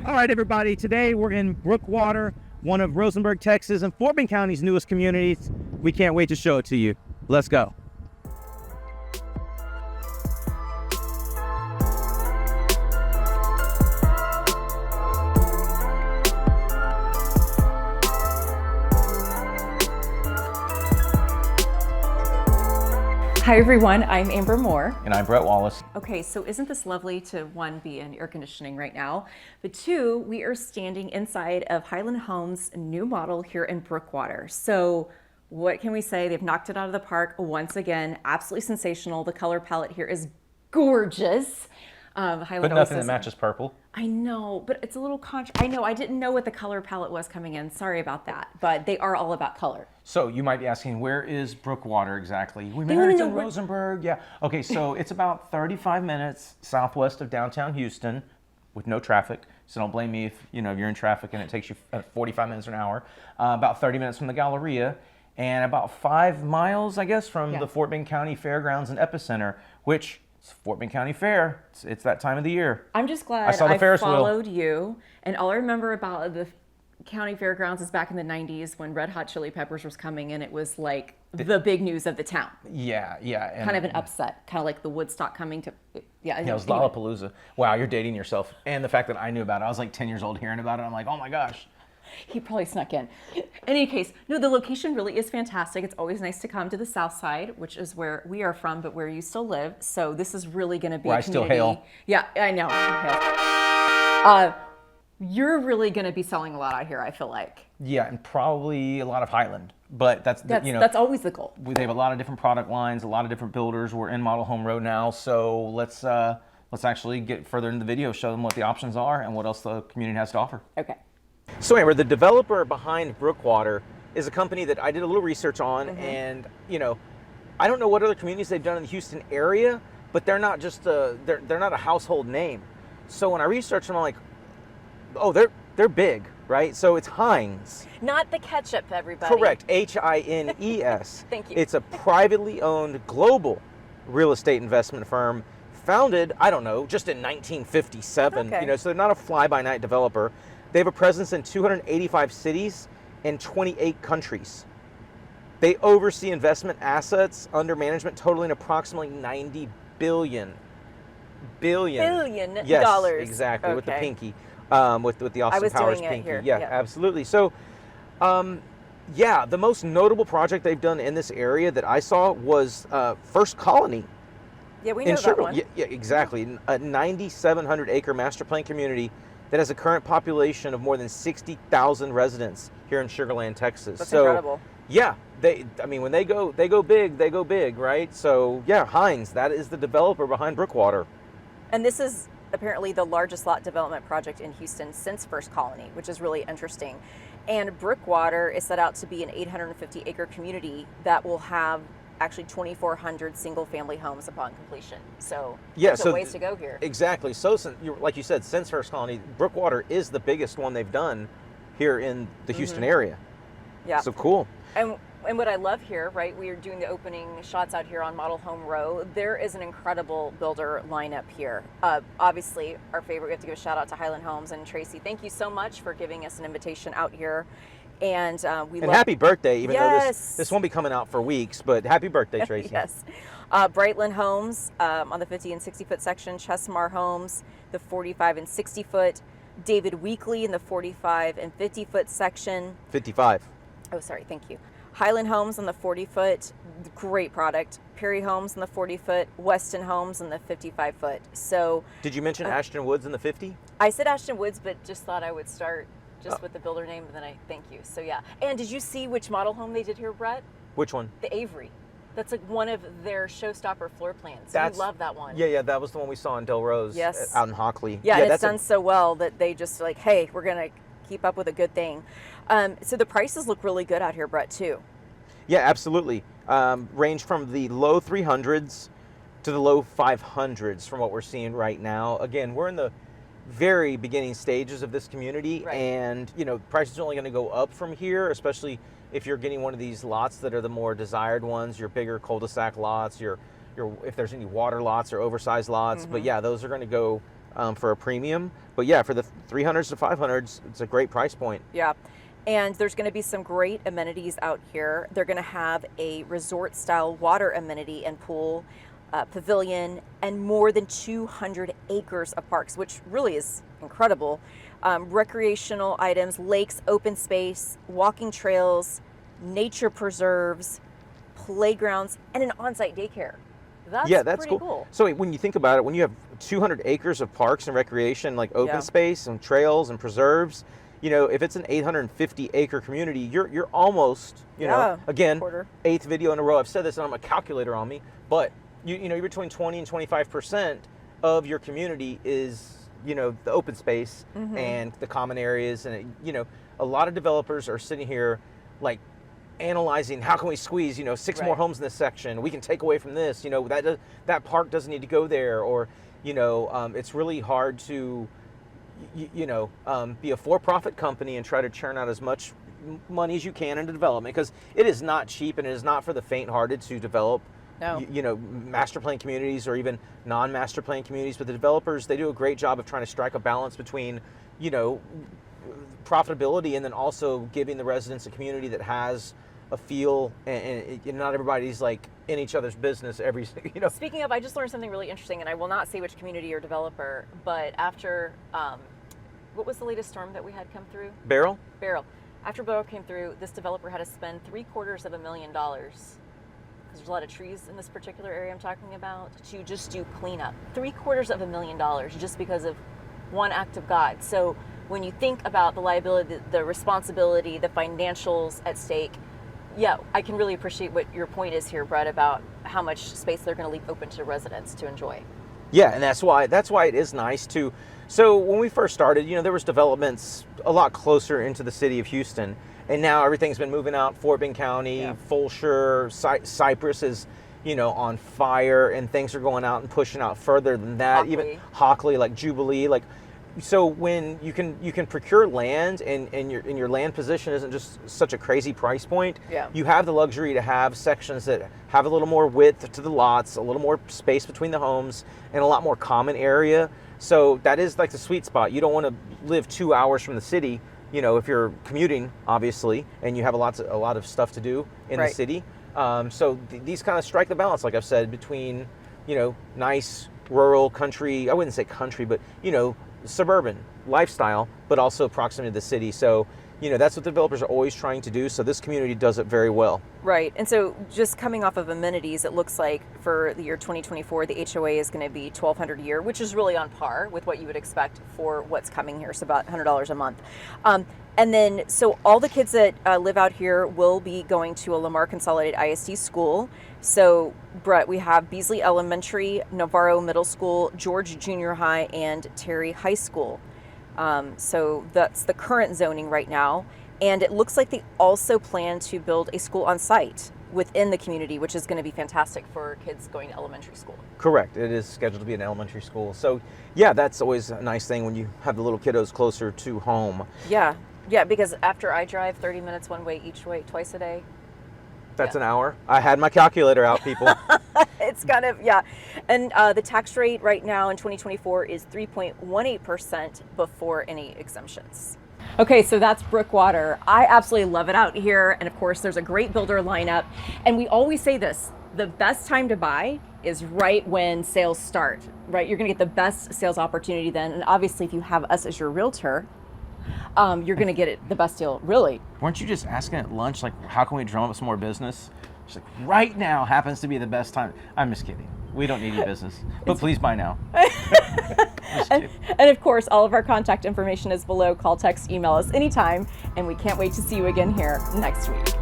All right, everybody. Today we're in Brookewater, one of Rosenberg, Texas, and Fort Bend County's newest communities. We can't wait to show it to you. Let's go. Hi everyone, I'm Amber Moore. And I'm Brett Wallace. Okay, so isn't this lovely to one, be in air conditioning right now, but two, we are standing inside of Highland Homes' new model here in Brookewater. So what can we say? They've knocked it out of the park once again. Absolutely sensational. The color palette here is gorgeous. But nothing that matches purple. I know, but it's a little I know, I didn't know what the color palette was coming in. Sorry about that, but they are all about color. So you might be asking, where is Brookewater exactly? We married in Rosenberg. Yeah. Okay, so it's about 35 minutes southwest of downtown Houston with no traffic. So don't blame me if you're in traffic and it takes you 45 minutes or an hour. About 30 minutes from the Galleria and about 5 miles, I guess, from the Fort Bend County Fairgrounds and Epicenter, which it's Fort Bend County Fair. It's that time of the year. I'm just glad I followed you. And all I remember about the County Fairgrounds is back in the 90s when Red Hot Chili Peppers was coming, and it was like the big news of the town. Yeah. And kind of an upset, kind of like the Woodstock coming to, it was Lollapalooza. Wow, you're dating yourself. And the fact that I knew about it, I was like 10 years old hearing about it. I'm like, oh my gosh. He probably snuck in. In any case, no, the location really is fantastic. It's always nice to come to the south side, which is where we are from, but where you still live. So this is really going to be where a community. I still hail. Yeah, I know. You're really going to be selling a lot out here, I feel like. Yeah, and probably a lot of Highland. But that's always the goal. They have a lot of different product lines, a lot of different builders. We're in Model Home Road now, so let's actually get further into the video, show them what the options are and what else the community has to offer. Okay. So Amber, the developer behind Brookewater is a company that I did a little research on, and I don't know what other communities they've done in the Houston area, but they're not just they're not a household name. So when I researched them, I'm like, oh, they're big, right? So it's Hines. Not the ketchup, everybody. Correct, Hines. Thank you. It's a privately owned global real estate investment firm founded, I don't know, just in 1957. Okay. So they're not a fly-by-night developer. They have a presence in 285 cities and 28 countries. They oversee investment assets under management totaling approximately $90 billion. Billion yes, dollars. Exactly, okay. With the pinky, with the Austin Powers pinky. Here. Yeah, absolutely. So, the most notable project they've done in this area that I saw was First Colony. Yeah, we know that one. Yeah, exactly. A 9,700 acre master plan community that has a current population of more than 60,000 residents here in Sugar Land, Texas. That's incredible. Yeah, when they go big, right? So yeah, Hines, that is the developer behind Brookewater. And this is apparently the largest lot development project in Houston since First Colony, which is really interesting. And Brookewater is set out to be an 850 acre community that will have actually 2,400 single-family homes upon completion. So there's a ways to go here. Exactly. So, like you said, since First Colony, Brookewater is the biggest one they've done here in the Houston area. Yeah. So cool. And what I love here, right, we are doing the opening shots out here on Model Home Row. There is an incredible builder lineup here. Obviously, our favorite, we have to give a shout out to Highland Homes and Tracy. Thank you so much for giving us an invitation out here. And happy birthday, even though this won't be coming out for weeks, but happy birthday, Tracy. Yes. Brightland Homes on the 50 and 60 foot section, Chesmar Homes, the 45 and 60 foot, David Weekley in the 45 and 50 foot section. 55. Oh, sorry, thank you. Highland Homes on the 40 foot, great product. Perry Homes on the 40 foot, Westin Homes on the 55 foot. So. Did you mention Ashton Woods in the 50? I said Ashton Woods, but just thought I would start with the builder name, and then I thank you. So yeah. And did you see which model home they did here, Brett? Which one? The Avery. That's like one of their showstopper floor plans. You love that one. Yeah, that was the one we saw in Del Rose. Yes. Out in Hockley. Yeah, and it's done so well that they just like, hey, we're gonna keep up with a good thing. So the prices look really good out here, Brett, too. Yeah, absolutely. Range from the low 300s to the low 500s from what we're seeing right now. Again, we're in the very beginning stages of this community, right. And prices are only going to go up from here, especially if you're getting one of these lots that are the more desired ones, your bigger cul-de-sac lots, your if there's any water lots or oversized lots. But yeah, those are going to go for a premium. But yeah, for the 300s to 500s, it's a great price point. Yeah. And there's going to be some great amenities out here. They're going to have a resort style water amenity and pool, pavilion, and more than 200 acres of parks, which really is incredible. Recreational items, lakes, open space, walking trails, nature preserves, playgrounds, and an on-site daycare. That's pretty cool. So when you think about it, when you have 200 acres of parks and recreation, like open space and trails and preserves, you know, if it's an 850 acre community, you're almost, you know, again, eighth video in a row I've said this, and I'm a calculator on me, but you know, you're between 20 and 25% of your community is, you know, the open space and the common areas, and you know, a lot of developers are sitting here like analyzing how can we squeeze, you know, 6 more homes in this section, we can take away from this, you know, that park doesn't need to go there, or you know, it's really hard to be a for-profit company and try to churn out as much money as you can into development, because it is not cheap and it is not for the faint-hearted to develop you know, master plan communities or even non-master plan communities. But the developers, they do a great job of trying to strike a balance between, you know, profitability and then also giving the residents a community that has a feel, and not everybody's like in each other's business every, you know. Speaking of, I just learned something really interesting, and I will not say which community or developer, but after, what was the latest storm that we had come through? Beryl. After Beryl came through, this developer had to spend $750,000, because there's a lot of trees in this particular area I'm talking about, to just do cleanup. $750,000 just because of one act of God. So when you think about the liability, the responsibility, the financials at stake, yeah, I can really appreciate what your point is here, Brett, about how much space they're going to leave open to residents to enjoy. Yeah, and that's why it is nice to. So when we first started, you know, there was developments a lot closer into the city of Houston, and now everything's been moving out. Fort Bend County, Fulshire, Cypress is, you know, on fire, and things are going out and pushing out further than that. Hockley. Even Hockley, like Jubilee, like. So when you can procure land, and your land position isn't just such a crazy price point, you have the luxury to have sections that have a little more width to the lots, a little more space between the homes, and a lot more common area. So that is like the sweet spot. You don't want to live 2 hours from the city, you know, if you're commuting, obviously, and you have a lot of stuff to do in the city. So these kind of strike the balance, like I've said, between, you know, nice rural country. I wouldn't say country, but you know, suburban lifestyle, but also proximity to the city. So, you know, that's what the developers are always trying to do. So this community does it very well. Right. And so just coming off of amenities, it looks like for the year 2024, the HOA is going to be $1,200 a year, which is really on par with what you would expect for what's coming here. So about $100 a month. And then, so all the kids that live out here will be going to a Lamar Consolidated ISD school. So, Brett, we have Beasley Elementary, Navarro Middle School, George Junior High, and Terry High School. So that's the current zoning right now. And it looks like they also plan to build a school on site within the community, which is going to be fantastic for kids going to elementary school. Correct. It is scheduled to be an elementary school. So, yeah, that's always a nice thing when you have the little kiddos closer to home. Yeah. Yeah, because after I drive 30 minutes one way each way twice a day. That's an hour. I had my calculator out, people. It's kind of, And the tax rate right now in 2024 is 3.18% before any exemptions. Okay, so that's Brookewater. I absolutely love it out here. And of course, there's a great builder lineup. And we always say this, the best time to buy is right when sales start, right? You're gonna get the best sales opportunity then. And obviously, if you have us as your realtor, you're going to get the best deal, really. Weren't you just asking at lunch, like, how can we drum up some more business? She's like, right now happens to be the best time. I'm just kidding. We don't need any business, but please buy now. And of course, all of our contact information is below. Call, text, email us anytime, and we can't wait to see you again here next week.